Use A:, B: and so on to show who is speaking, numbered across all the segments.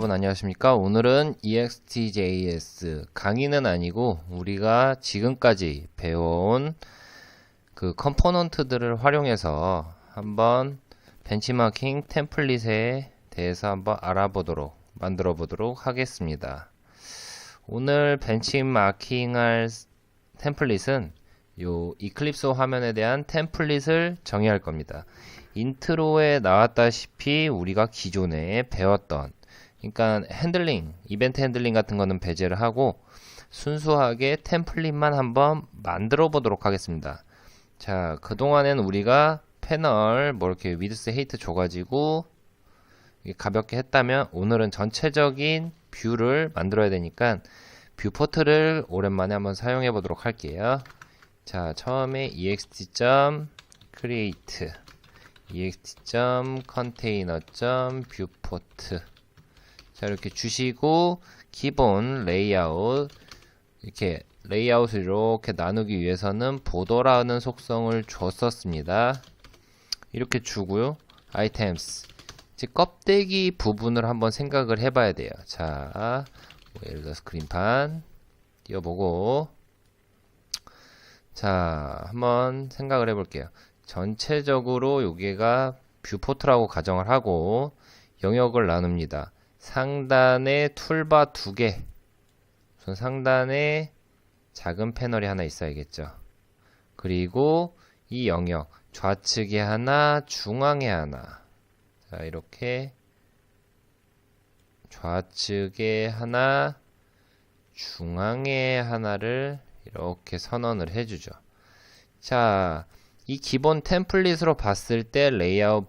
A: 여러분 안녕하십니까? 오늘은 EXTJS 강의는 아니고 우리가 지금까지 배워온 그 컴포넌트들을 활용해서 한번 벤치마킹 템플릿에 대해서 한번 만들어 보도록 하겠습니다. 오늘 벤치마킹 할 템플릿은 요 이클립스 화면에 대한 템플릿을 정의할 겁니다. 인트로에 나왔다시피 우리가 기존에 배웠던, 그러니까 핸들링, 이벤트 핸들링 같은 거는 배제를 하고 순수하게 템플릿만 한번 만들어 보도록 하겠습니다. 자, 그동안엔 우리가 패널 뭐 이렇게 위드스 헤이트 줘가지고 가볍게 했다면 오늘은 전체적인 뷰를 만들어야 되니까 뷰포트를 오랜만에 한번 사용해 보도록 할게요. 자, 처음에 ext.create ext.container.viewport 자, 이렇게 주시고 기본 레이아웃, 이렇게 레이아웃을 이렇게 나누기 위해서는 보더라는 속성을 줬었습니다. 이렇게 주고요. items, 이제 껍데기 부분을 한번 생각을 해봐야 돼요. 자, 뭐 예를 들어서 그림판 띄워보고, 자, 한번 생각을 해볼게요. 전체적으로 여기가 뷰포트라고 가정을 하고 영역을 나눕니다. 상단에 툴바 2개, 우선 상단에 작은 패널이 하나 있어야겠죠. 그리고 이 영역 좌측에 하나, 중앙에 하나. 자, 이렇게 좌측에 하나, 중앙에 하나를 이렇게 선언을 해주죠. 자, 이 기본 템플릿으로 봤을 때 레이아웃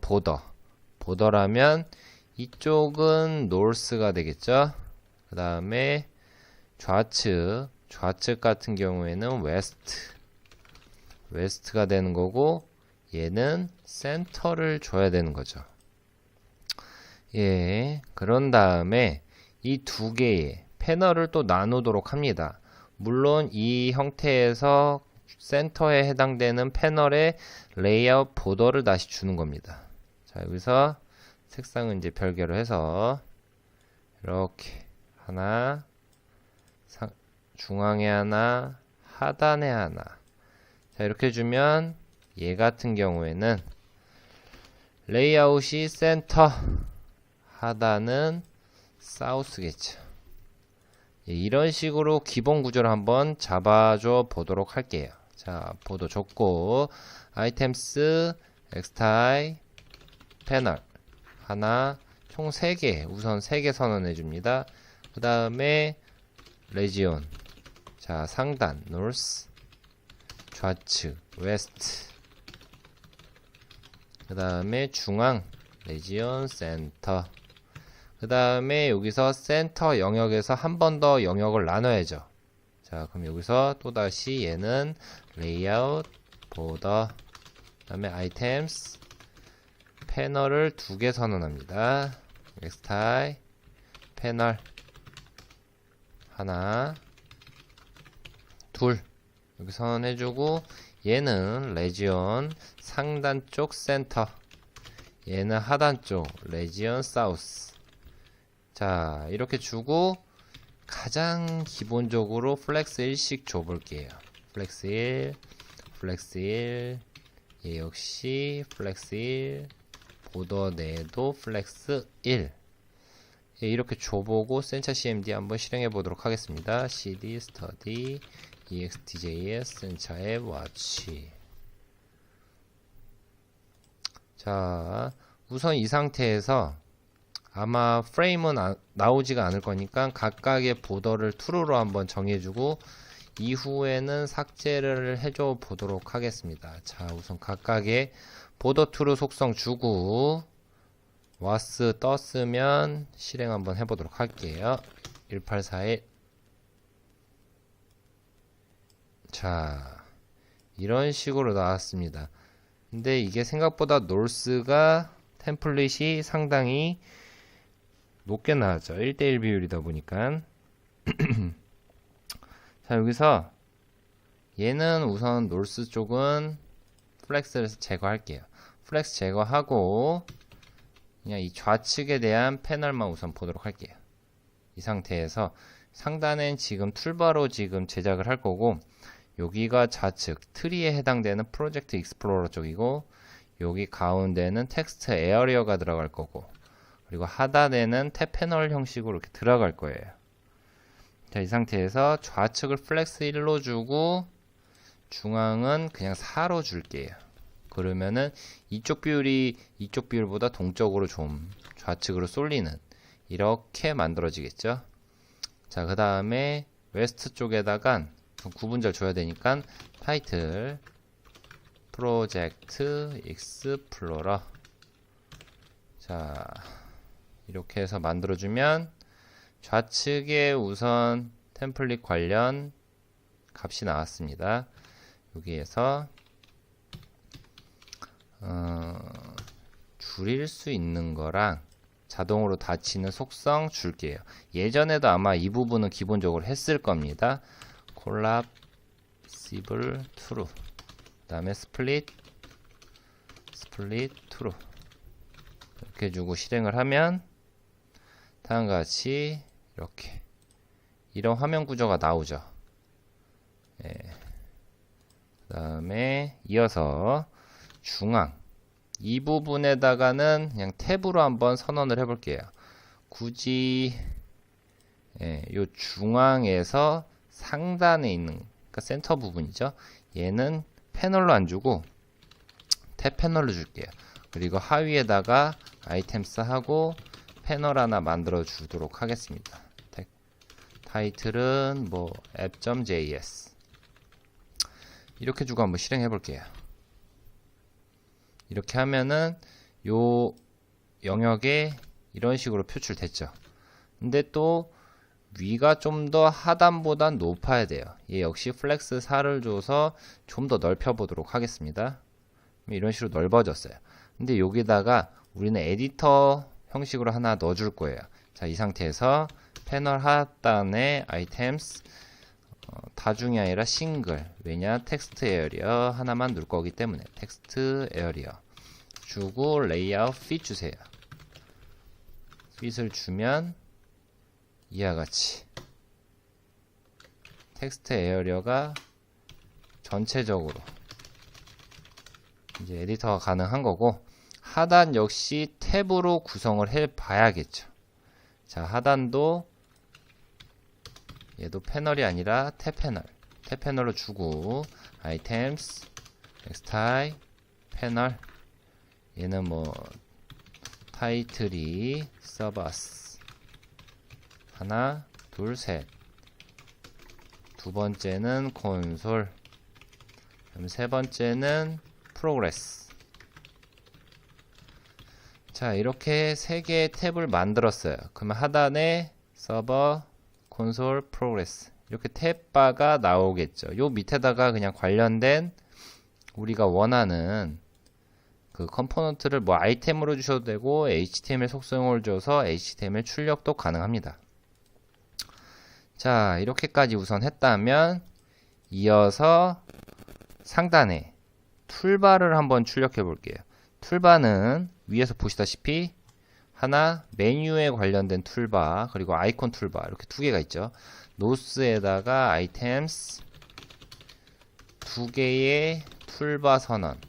A: 보더라면 이쪽은 노스가 되겠죠. 그 다음에 좌측 같은 경우에는 웨스트가 되는 거고, 얘는 센터를 줘야 되는 거죠. 예, 그런 다음에 이 두 개의 패널을 또 나누도록 합니다. 물론 이 형태에서 센터에 해당되는 패널의 레이아웃 보더를 다시 주는 겁니다. 자, 여기서 색상은 이제 별개로 해서 이렇게 하나, 중앙에 하나, 하단에 하나. 자, 이렇게 주면 얘 같은 경우에는 레이아웃이 센터, 하단은 사우스겠죠. 예, 이런 식으로 기본 구조를 한번 잡아줘 보도록 할게요. 자, 보도 줬고, 아이템스, 엑스타이, 패널 하나, 총 3개, 우선 3개 선언해 줍니다. 그 다음에 레지온, 자, 상단 노스, 좌측 웨스트, 그 다음에 중앙 레지온 센터, 그 다음에 여기서 센터 영역에서 한 번 더 영역을 나눠야죠. 자, 그럼 여기서 또다시 얘는 레이아웃 보더, 그 다음에 아이템스, 패널을 2개 선언합니다. 엑스타이, 패널 하나, 둘 여기 선언해주고, 얘는 레지온 상단 쪽 센터, 얘는 하단 쪽 레지온 사우스. 자, 이렇게 주고 가장 기본적으로 플렉스 1씩 줘볼게요. 플렉스 1, 플렉스 1, 얘 역시 플렉스 1, 보더 내도 플렉스 1. 예, 이렇게 줘보고 센차 CMD 한번 실행해 보도록 하겠습니다. cd study extjs 센차의 watch. 자, 우선 이 상태에서 아마 프레임은 나오지가 않을 거니까 각각의 보더를 true로 한번 정해주고 이후에는 삭제를 해줘 보도록 하겠습니다. 자, 우선 각각의 보더 true 속성 주고 was 떴으면 실행 한번 해보도록 할게요. 1841. 자, 이런 식으로 나왔습니다. 근데 이게 생각보다 north가 템플릿이 상당히 높게 나왔죠. 1대1 비율이다 보니까. 자, 여기서 얘는 우선 north 쪽은 플렉스를 제거할게요. 플렉스 제거하고 그냥 이 좌측에 대한 패널만 우선 보도록 할게요. 이 상태에서 상단엔 지금 툴바로 지금 제작을 할 거고, 여기가 좌측 트리에 해당되는 프로젝트 익스플로러 쪽이고, 여기 가운데는 텍스트 에어리어가 들어갈 거고, 그리고 하단에는 탭 패널 형식으로 이렇게 들어갈 거예요. 자, 이 상태에서 좌측을 플렉스 1로 주고 중앙은 그냥 4로 줄게요. 그러면은 이쪽 비율이 이쪽 비율보다 동적으로 좀 좌측으로 쏠리는 이렇게 만들어지겠죠. 자, 그 다음에 웨스트 쪽에다가 구분절 줘야 되니까 타이틀 프로젝트 익스플로러. 자, 이렇게 해서 만들어주면 좌측에 우선 템플릿 관련 값이 나왔습니다. 여기에서 줄일 수 있는 거랑 자동으로 닫히는 속성 줄게요. 예전에도 아마 이 부분은 기본적으로 했을 겁니다. collapsible true, 그 다음에 split true 이렇게 주고 실행을 하면 다음과 같이 이렇게 이런 화면 구조가 나오죠. 예. 그 다음에 이어서 중앙 이 부분에다가는 그냥 탭으로 한번 선언을 해 볼게요. 굳이 요 중앙에서 상단에 있는, 그러니까 센터 부분이죠. 얘는 패널로 안 주고 탭 패널로 줄게요. 그리고 하위에다가 아이템스 하고 패널 하나 만들어 주도록 하겠습니다. 타이틀은 뭐 app.js 이렇게 주고 한번 실행해 볼게요. 이렇게 하면은 요 영역에 이런 식으로 표출됐죠. 근데 또 위가 좀 더 하단보다 높아야 돼요. 얘 역시 플렉스 4를 줘서 좀 더 넓혀 보도록 하겠습니다. 이런 식으로 넓어졌어요. 근데 여기다가 우리는 에디터 형식으로 하나 넣어줄 거예요. 자, 이 상태에서 패널 하단에 아이템스 다중이 아니라 싱글. 왜냐? 텍스트 에어리어 하나만 넣을 거기 때문에 텍스트 에어리어 주고 레이아웃 핏 주세요. 핏을 주면 이와 같이 텍스트 에어리어가 전체적으로 이제 에디터가 가능한 거고, 하단 역시 탭으로 구성을 해 봐야겠죠. 자, 하단도 얘도 패널이 아니라 탭 패널로 주고 아이템스 넥스타이 패널, 얘는 뭐 타이틀이 서버스 하나 둘 셋, 두 번째는 콘솔, 그럼 세 번째는 프로그레스. 자, 이렇게 세 개의 탭을 만들었어요. 그러면 하단에 서버, 콘솔, 프로그레스 이렇게 탭바가 나오겠죠. 요 밑에다가 그냥 관련된 우리가 원하는 그 컴포넌트를 뭐 아이템으로 주셔도 되고 HTML 속성을 줘서 HTML 출력도 가능합니다. 자, 이렇게까지 우선 했다면 이어서 상단에 툴바를 한번 출력해 볼게요. 툴바는 위에서 보시다시피 하나 메뉴에 관련된 툴바, 그리고 아이콘 툴바 이렇게 두 개가 있죠. 노스에다가 아이템스 두 개의 툴바 선언.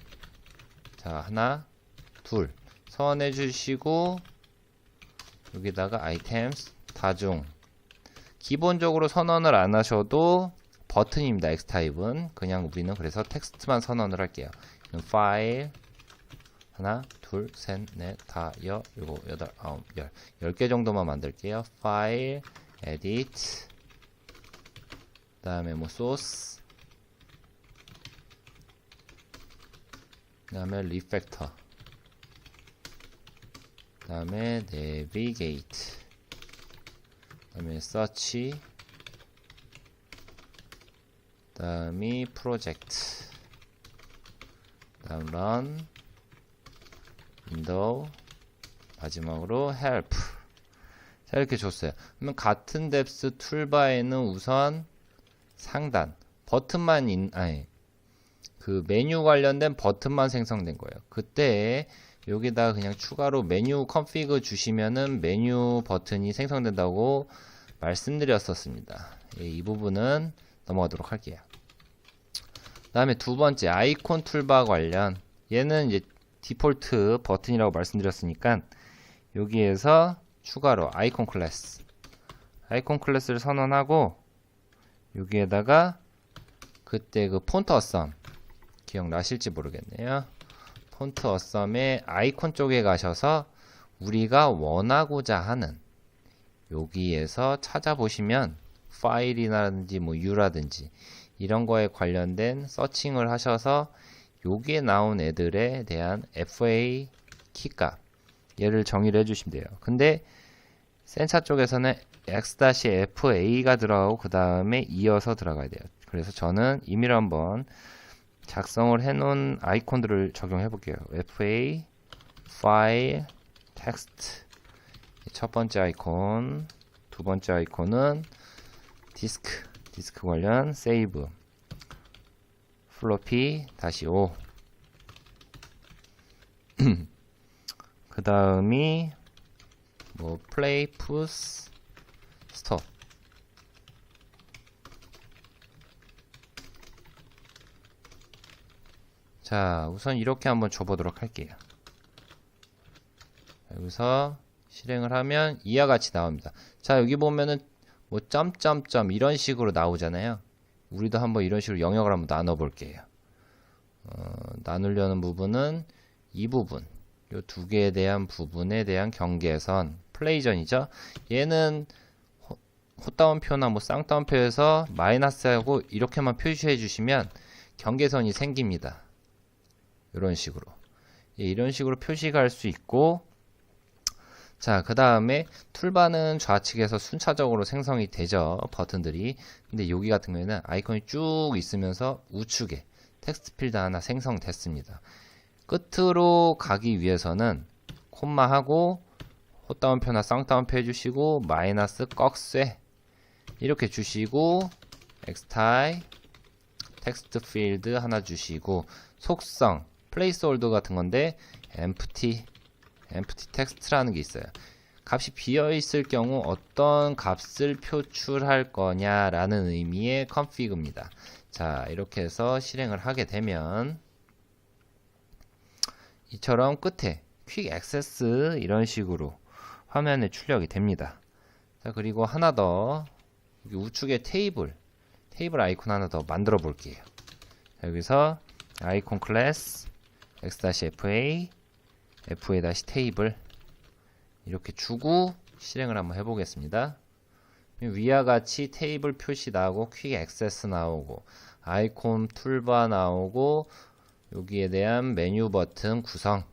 A: 자, 하나 둘 선언해 주시고 여기다가 아이템스 다중. 기본적으로 선언을 안 하셔도 버튼입니다. X타입은 그냥 우리는 그래서 텍스트만 선언을 할게요. 파일 하나 둘 셋 넷 다 일곱 여덟 아홉 열 10개 정도만 만들게요. 파일 에디트, 그 다음에 뭐 소스, 그 다음에 리팩터, 그 다음에 내비게이트, 그 다음에 서치, 그 다음이 프로젝트, 그 다음 런, 윈도우, 마지막으로 help. 자, 이렇게 줬어요. 그러면 같은 뎁스 툴바에는 우선 상단 버튼만 그 메뉴 관련된 버튼만 생성된 거예요. 그때 여기다가 그냥 추가로 메뉴 컨피그 주시면은 메뉴 버튼이 생성된다고 말씀드렸었습니다. 이 부분은 넘어가도록 할게요. 다음에 두 번째 아이콘 툴바 관련, 얘는 이제 디폴트 버튼이라고 말씀드렸으니까 여기에서 추가로 아이콘 클래스를 선언하고, 여기에다가 그때 그 폰트 어썸 기억나실지 모르겠네요. 폰트 어썸의 아이콘 쪽에 가셔서 우리가 원하고자 하는, 여기에서 찾아보시면 파일이라든지 뭐 U라든지 이런 거에 관련된 서칭을 하셔서 여기에 나온 애들에 대한 FA 키값, 얘를 정의를 해주시면 돼요. 근데 센차 쪽에서는 x-fa가 들어가고 그 다음에 이어서 들어가야 돼요. 그래서 저는 임의로 한번 작성을 해놓은 아이콘들을 적용해 볼게요. fa file text, 첫 번째 아이콘, 두 번째 아이콘은 디스크 관련 save, floppy -5, 그 다음이 뭐 play push stop. 자, 우선 이렇게 한번 줘보도록 할게요. 여기서 실행을 하면 이와 같이 나옵니다. 자, 여기 보면은 뭐 점점점 이런 식으로 나오잖아요. 우리도 한번 이런 식으로 영역을 한번 나눠 볼게요. 나누려는 부분은 이 부분, 요 두 개에 대한 부분에 대한 경계선, 플레이전이죠. 얘는 헛다운표나 뭐 쌍따옴표에서 마이너스하고 이렇게만 표시해 주시면 경계선이 생깁니다. 이런 식으로. 예, 이런 식으로 표시가 할 수 있고, 자, 그 다음에 툴바는 좌측에서 순차적으로 생성이 되죠. 버튼들이. 근데 여기 같은 경우에는 아이콘이 쭉 있으면서 우측에 텍스트 필드 하나 생성됐습니다. 끝으로 가기 위해서는 콤마하고 헛다운표나 쌍따옴표 해주시고 마이너스 꺽쇠 이렇게 주시고 엑스타일 텍스트 필드 하나 주시고 속성 플레이스홀더 같은 건데 empty 텍스트라는 게 있어요. 값이 비어 있을 경우 어떤 값을 표출할 거냐라는 의미의 config입니다. 자, 이렇게 해서 실행을 하게 되면 이처럼 끝에 퀵 액세스 이런 식으로 화면에 출력이 됩니다. 자, 그리고 하나 더 여기 우측에 테이블 아이콘 하나 더 만들어 볼게요. 자, 여기서 아이콘 클래스 x-fa fa-테이블 이렇게 주고 실행을 한번 해보겠습니다. 위와 같이 테이블 표시 나오고 퀵 액세스 나오고 아이콘 툴바 나오고 여기에 대한 메뉴 버튼 구성,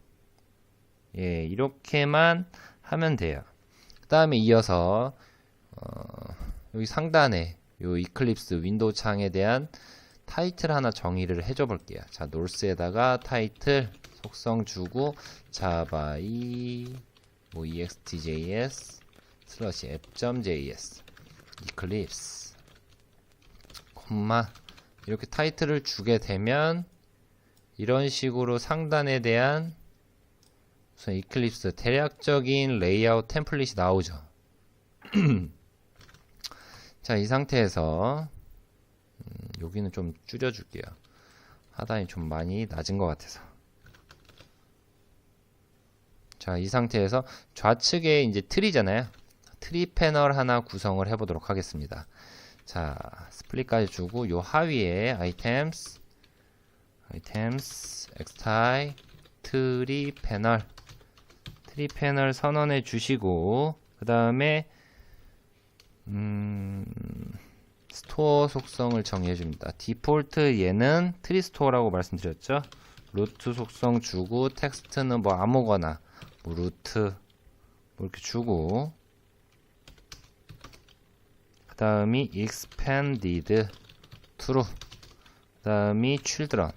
A: 예, 이렇게만 하면 돼요. 그 다음에 이어서 여기 상단에 요 이클립스 윈도우 창에 대한 타이틀 하나 정의를 해줘 볼게요. 자, 노스에다가 타이틀 속성 주고 자바 뭐 extjs /app.js 이클립스 콤마 이렇게 타이틀을 주게 되면 이런 식으로 상단에 대한 우선 이클립스 대략적인 레이아웃 템플릿이 나오죠. 자, 이 상태에서 여기는 좀 줄여줄게요. 하단이 좀 많이 낮은 것 같아서. 자, 이 상태에서 좌측에 이제 트리잖아요. 트리 패널 하나 구성을 해보도록 하겠습니다. 자, 스플릿까지 주고 요 하위에 아이템스 엑스타일 트리 패널 선언해 주시고 그 다음에 스토어 속성을 정의해 줍니다. 디폴트 얘는 트리 스토어라고 말씀드렸죠. 루트 속성 주고 텍스트는 뭐 아무거나 뭐 루트 뭐 이렇게 주고 그 다음이 expanded true 그 다음이 children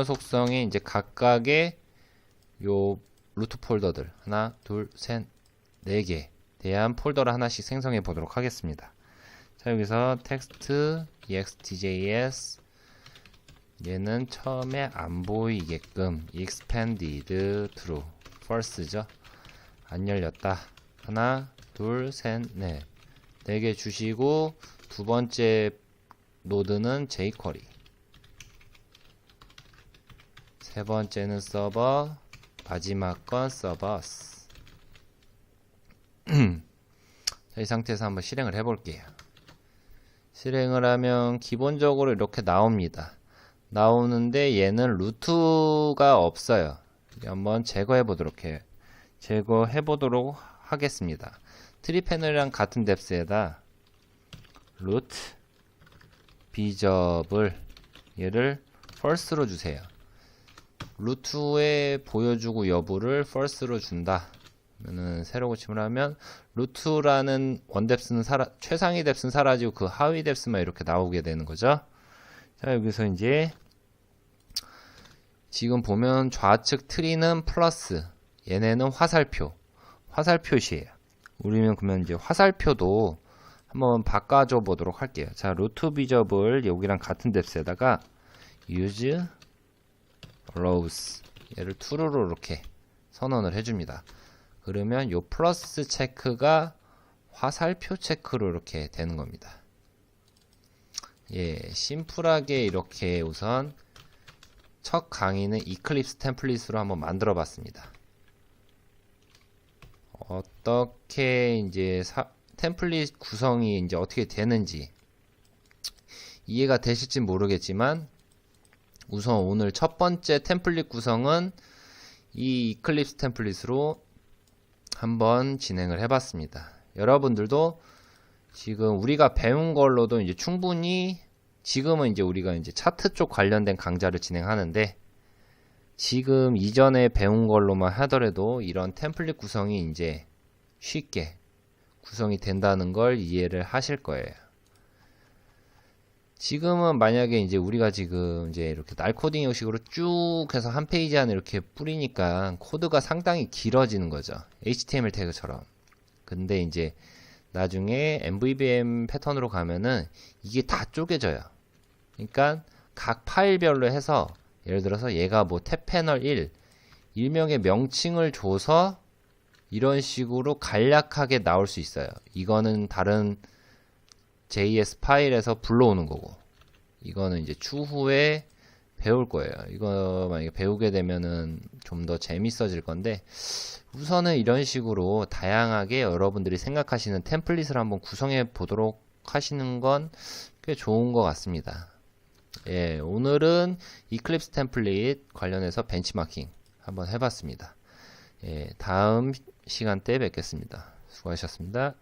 A: 속성에 이제 각각의 요 루트 폴더들 하나 둘셋 4개 대한 폴더를 하나씩 생성해 보도록 하겠습니다. 자, 여기서 텍스트 extjs 얘는 처음에 안 보이게끔 expanded true false죠. 안 열렸다 하나 둘, 셋, 넷. 4개 주시고, 두 번째 노드는 jQuery. 세 번째는 서버, 마지막 건 서버스. 자, 이 상태에서 한번 실행을 해볼게요. 실행을 하면 기본적으로 이렇게 나옵니다. 나오는데 얘는 루트가 없어요. 한번 제거해 보도록 해요. 제거해 보도록 하겠습니다. 트리 패널이랑 같은 뎁스에다 루트 비접을 얘를 first로 주세요. 루트에 보여주고 여부를 first로 준다. 그러면은 새로 고침을 하면 루트라는 원뎁스는 최상위 뎁스는 사라지고 그 하위 뎁스만 이렇게 나오게 되는 거죠. 자, 여기서 이제 지금 보면 좌측 트리는 플러스, 얘네는 화살표, 화살 표시예요. 우리는 그러면 이제 화살표도 한번 바꿔줘 보도록 할게요. 자, 루트 비접을 여기랑 같은 뎁스에다가 use allows 얘를 true로 이렇게 선언을 해줍니다. 그러면 요 플러스 체크가 화살표 체크로 이렇게 되는 겁니다. 예, 심플하게 이렇게 우선 첫 강의는 이클립스 템플릿으로 한번 만들어 봤습니다. 어떻게 이제 템플릿 구성이 이제 어떻게 되는지 이해가 되실지 모르겠지만 우선 오늘 첫 번째 템플릿 구성은 이 이클립스 템플릿으로 한번 진행을 해봤습니다. 여러분들도 지금 우리가 배운 걸로도 이제 충분히 지금은 이제 우리가 이제 차트 쪽 관련된 강좌를 진행하는데 지금 이전에 배운 걸로만 하더라도 이런 템플릿 구성이 이제 쉽게 구성이 된다는 걸 이해를 하실 거예요. 지금은 만약에 이제 우리가 지금 이제 이렇게 날코딩 형식으로 쭉 해서 한 페이지 안에 이렇게 뿌리니까 코드가 상당히 길어지는 거죠. HTML 태그처럼. 근데 이제 나중에 MVVM 패턴으로 가면은 이게 다 쪼개져요. 그러니까 각 파일별로 해서 예를 들어서 얘가 뭐 탭 패널 1 일명의 명칭을 줘서 이런 식으로 간략하게 나올 수 있어요. 이거는 다른 JS 파일에서 불러오는 거고 이거는 이제 추후에 배울 거예요. 이거 만약에 배우게 되면은 좀 더 재밌어질 건데 우선은 이런 식으로 다양하게 여러분들이 생각하시는 템플릿을 한번 구성해 보도록 하시는 건 꽤 좋은 것 같습니다. 예, 오늘은 이클립스 템플릿 관련해서 벤치마킹 한번 해봤습니다. 예, 다음 시간대에 뵙겠습니다. 수고하셨습니다.